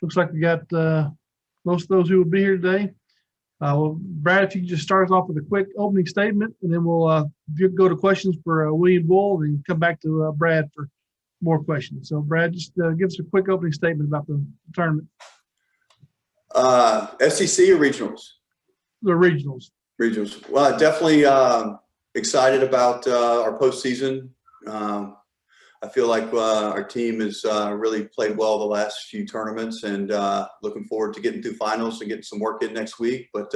looks like we got most of those who will be here today. Well, Brad, if you could just start us off with a quick opening statement, and then we'll go to questions for William Buhl, and come back to Brad for more questions. So, Brad, just give us a quick opening statement about the tournament. SEC or regionals? The regionals. Regionals. Well, definitely excited about our postseason. I feel like our team has really played well the last few tournaments, and looking forward to getting through finals and getting some work in next week. But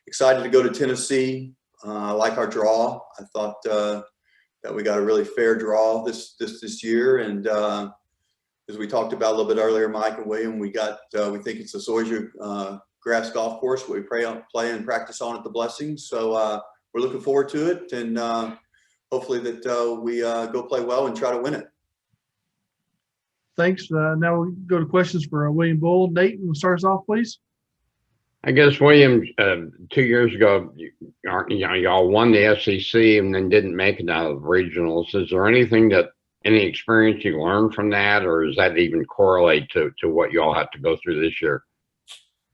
excited to go to Tennessee. I like our draw. I thought that we got a really fair draw this year, and as we talked about a little bit earlier, Mike and William, we think it's the Zoysia grass golf course where we play and practice on at the Blessings. So we're looking forward to it, and hopefully that we go play well and try to win it. Thanks. Now we'll go to questions for William Buhl. Nate, will start us off, please. I guess, William, 2 years ago, y'all won the SEC and then didn't make it out of the regionals. Is there any experience you learned from that, or does that even correlate to what y'all have to go through this year?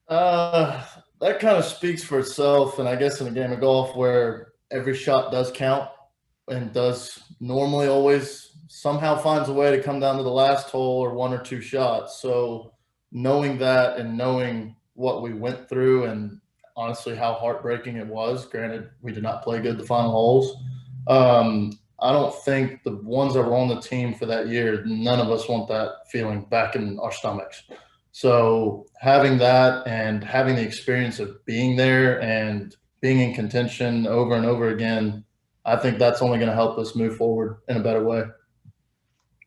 That kind of speaks for itself, and I guess in a game of golf where every shot does count and does normally always somehow finds a way to come down to the last hole or one or two shots. So knowing that and knowing what we went through and honestly how heartbreaking it was, granted we did not play good the final holes, I don't think the ones that were on the team for that year, none of us want that feeling back in our stomachs. So having that and having the experience of being there and being in contention over and over again, I think that's only going to help us move forward in a better way.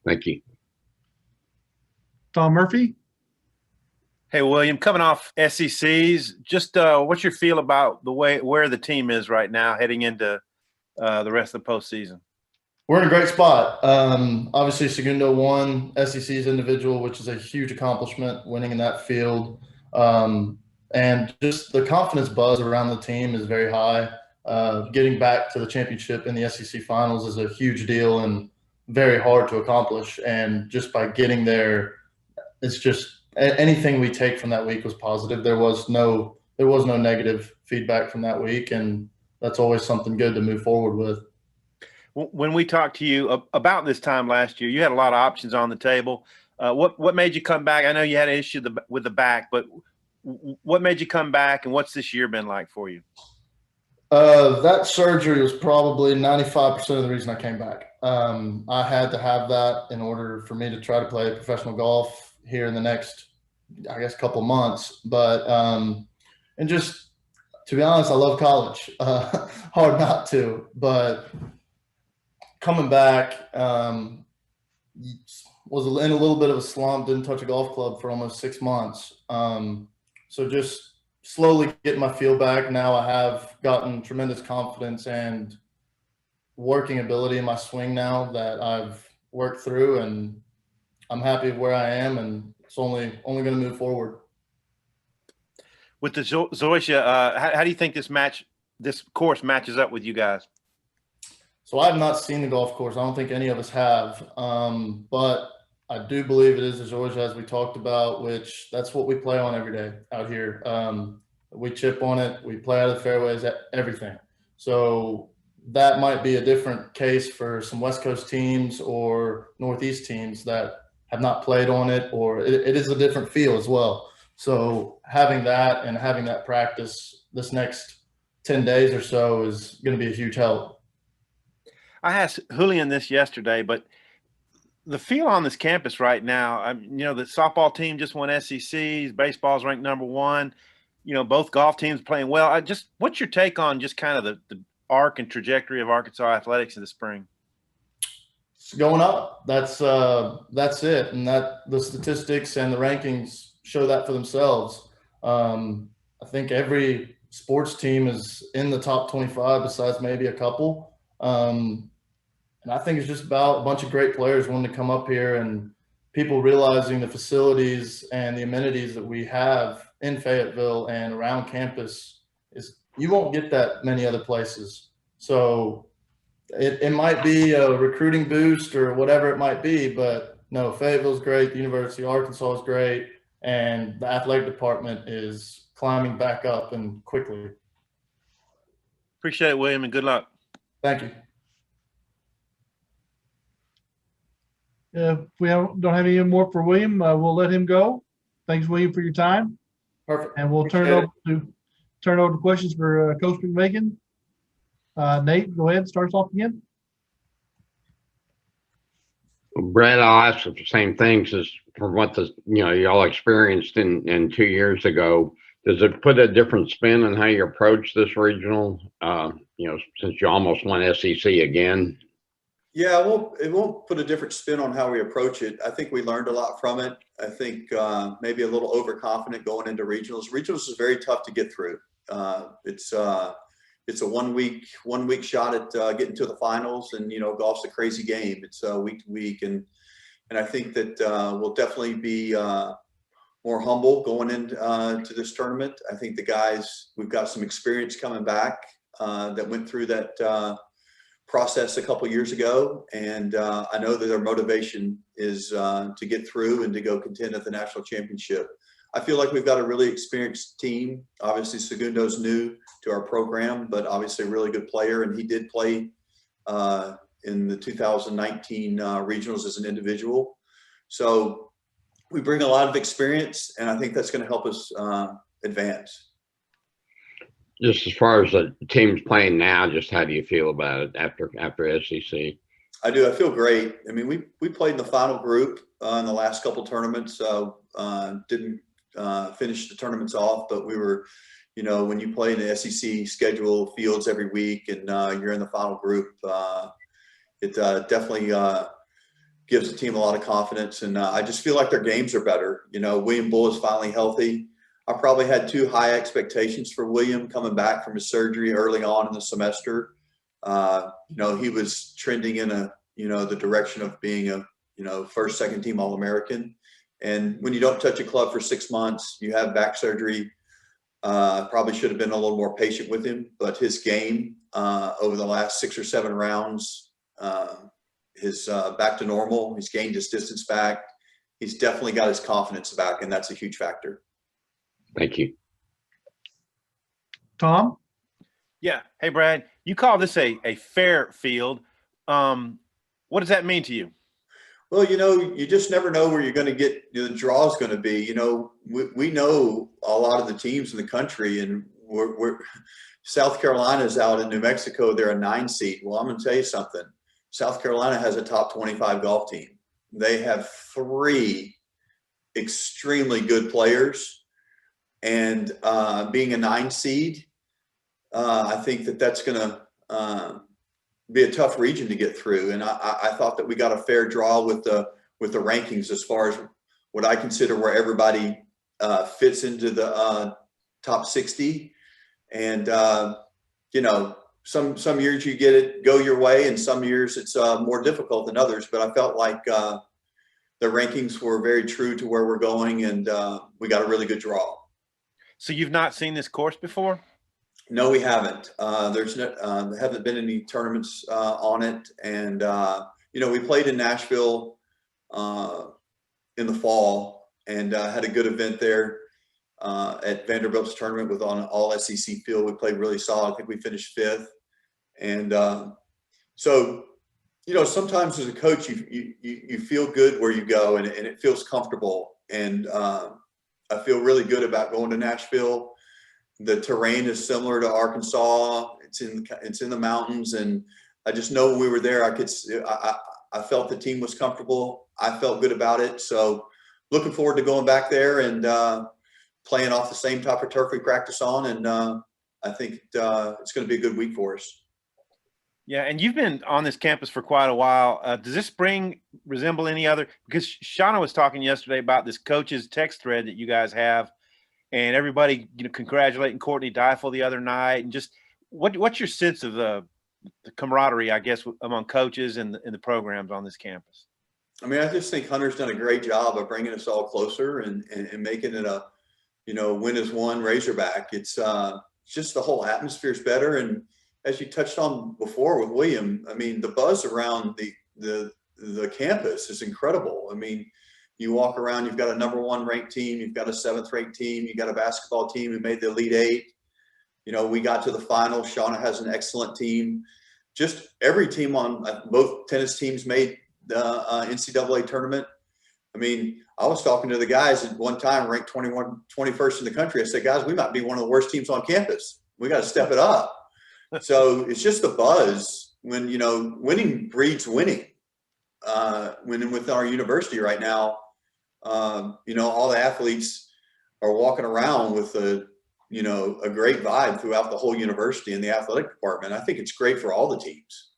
Thank you. Tom Murphy. Hey, William, coming off SECs, just what's your feel about where the team is right now heading into the rest of the postseason? We're in a great spot. Obviously, Segundo won SEC's individual, which is a huge accomplishment, winning in that field. And just the confidence buzz around the team is very high. Getting back to the championship in the SEC finals is a huge deal and very hard to accomplish. And just by getting there, it's just anything we take from that week was positive. There was no negative feedback from that week, and that's always something good to move forward with. When we talked to you about this time last year, you had a lot of options on the table. What made you come back? I know you had an issue with the back, but what made you come back, and what's this year been like for you? That surgery was probably 95% of the reason I came back. I had to have that in order for me to try to play professional golf here in the next, I guess, couple months. But and just to be honest, I love college. Hard not to, but coming back was in a little bit of a slump. Didn't touch a golf club for almost 6 months. So just slowly getting my feel back. Now I have gotten tremendous confidence and working ability in my swing now that I've worked through, and I'm happy where I am, and it's only going to move forward. With the Zoysia, how do you think this course matches up with you guys? So I have not seen the golf course. I don't think any of us have, but I do believe it is a Zoysia, as we talked about, which that's what we play on every day out here. We chip on it. We play out of the fairways, everything. So that might be a different case for some West Coast teams or Northeast teams that have not played on it, or it is a different feel as well. So having that and having that practice this next 10 days or so is going to be a huge help. I asked Julian this yesterday, but the feel on this campus right now, the softball team just won SECs, baseball's ranked #1. Both golf teams playing well. What's your take on just kind of the arc and trajectory of Arkansas athletics in the spring? It's going up. That's it. And that the statistics and the rankings show that for themselves. I think every sports team is in the top 25 besides maybe a couple. And I think it's just about a bunch of great players wanting to come up here and people realizing the facilities and the amenities that we have in Fayetteville and around campus is you won't get that many other places. So it might be a recruiting boost or whatever it might be, but no, Fayetteville's great. The University of Arkansas is great. and the athletic department is climbing back up and quickly. Appreciate it, William, and good luck. Thank you. If we don't have any more for William, we'll let him go. Thanks, William, for your time. Perfect. And we'll turn it over to questions for Coach McMakin. Nate, go ahead. Start us off again. Brad, I'll ask the same things as from what y'all experienced in 2 years ago. Does it put a different spin on how you approach this regional? Since you almost won SEC again. Yeah, well, it won't put a different spin on how we approach it. I think we learned a lot from it. I think maybe a little overconfident going into regionals. Regionals is very tough to get through. It's a 1 week shot at getting to the finals, and golf's a crazy game. It's week to week, and I think that we'll definitely be more humble going into to this tournament. I think the guys, we've got some experience coming back that went through that process a couple years ago, and I know that their motivation is to get through and to go contend at the national championship. I feel like we've got a really experienced team. Obviously, Segundo's new to our program, but obviously a really good player, and he did play in the 2019 regionals as an individual. So we bring a lot of experience, and I think that's going to help us advance. Just as far as the team's playing now, just how do you feel about it after SEC? I do. I feel great. I mean, we played in the final group in the last couple tournaments. Didn't finish the tournaments off, but we were, when you play in the SEC schedule fields every week and you're in the final group, it definitely gives the team a lot of confidence. And I just feel like their games are better. William Buhl is finally healthy. I probably had too high expectations for William coming back from his surgery early on in the semester. He was trending in the direction of being a first, second team All-American. And when you don't touch a club for 6 months, you have back surgery. Probably should have been a little more patient with him, but his game over the last 6 or 7 rounds is back to normal. He's gained his distance back. He's definitely got his confidence back, and that's a huge factor. Thank you. Tom? Yeah. Hey, Brad, you call this a fair field. What does that mean to you? Well, you just never know where you're going to get the draw is going to be. We know a lot of the teams in the country, and we're South Carolina's out in New Mexico. They're a 9 seed. Well, I'm going to tell you something. South Carolina has a top 25 golf team. They have 3 extremely good players. And being a 9 seed, I think that's going to be a tough region to get through. And I thought that we got a fair draw with the rankings as far as what I consider where everybody fits into the top 60. And some years you get it go your way, and some years it's more difficult than others. But I felt like the rankings were very true to where we're going, and we got a really good draw. So you've not seen this course before? No, we haven't. There haven't been any tournaments on it, and we played in Nashville in the fall and had a good event there at Vanderbilt's tournament with on all SEC field. We played really solid. I think we finished 5th, and so sometimes as a coach you feel good where you go, and it feels comfortable, and I feel really good about going to Nashville. The terrain is similar to Arkansas. It's in the mountains, and I just know when we were there, I felt the team was comfortable. I felt good about it. So looking forward to going back there and playing off the same type of turf we practice on. And I think it's going to be a good week for us. Yeah, and you've been on this campus for quite a while. Does this spring resemble any other? Because Shauna was talking yesterday about this coaches text thread that you guys have, and everybody congratulating Courtney Deifel the other night. And just what's your sense of the camaraderie, I guess, among coaches and the programs on this campus? I mean, I just think Hunter's done a great job of bringing us all closer and making it a, win is one Razorback. It's just the whole atmosphere is better. And as you touched on before with William, I mean, the buzz around the campus is incredible. I mean, You walk around, you've got a #1 ranked team, you've got a 7th ranked team, you got a basketball team who made the Elite 8. You know, we got to the final. Shauna has an excellent team. Just every team on both tennis teams made the NCAA tournament. I mean, I was talking to the guys at one time, ranked 21st in the country. I said, guys, we might be one of the worst teams on campus. We got to step it up. So it's just the buzz when, you know, winning breeds winning. When with our university right now, you know, all the athletes are walking around with a great vibe throughout the whole university and the athletic department. I think it's great for all the teams.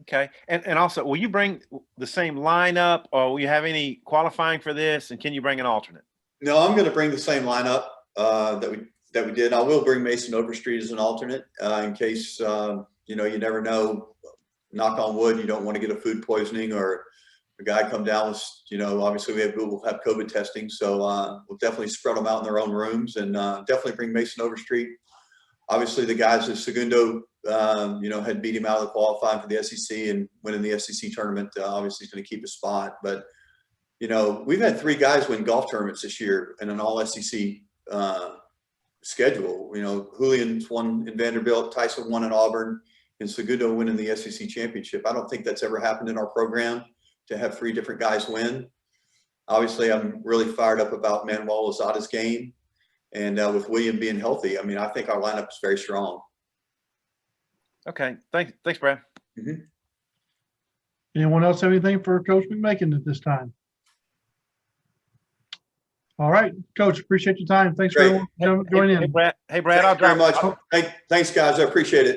Okay. And also, will you bring the same lineup, or will you have any qualifying for this? And can you bring an alternate? No, I'm going to bring the same lineup that we did. I will bring Mason Overstreet as an alternate in case, you know, you never know, knock on wood, you don't want to get a food poisoning or a guy come down with, you know, obviously we'll have COVID testing. So we'll definitely spread them out in their own rooms and definitely bring Mason Overstreet. Obviously the guys at Segundo, you know, had beat him out of the qualifying for the SEC and winning the SEC tournament. Obviously he's going to keep a spot, but you know, we've had 3 guys win golf tournaments this year in an all SEC schedule. You know, Julian's won in Vanderbilt, Tyson won in Auburn, and Segundo winning the SEC championship. I don't think that's ever happened in our program to have 3 different guys win. Obviously, I'm really fired up about Manuel Lozada's game. And with William being healthy, I mean, I think our lineup is very strong. Okay. Thanks, Brad. Mm-hmm. Anyone else have anything for Coach McMakin at this time? All right, Coach, appreciate your time. Thanks Great. for joining in. Hey, Brad, Thank I'll you very drop. much. Thanks, guys. I appreciate it.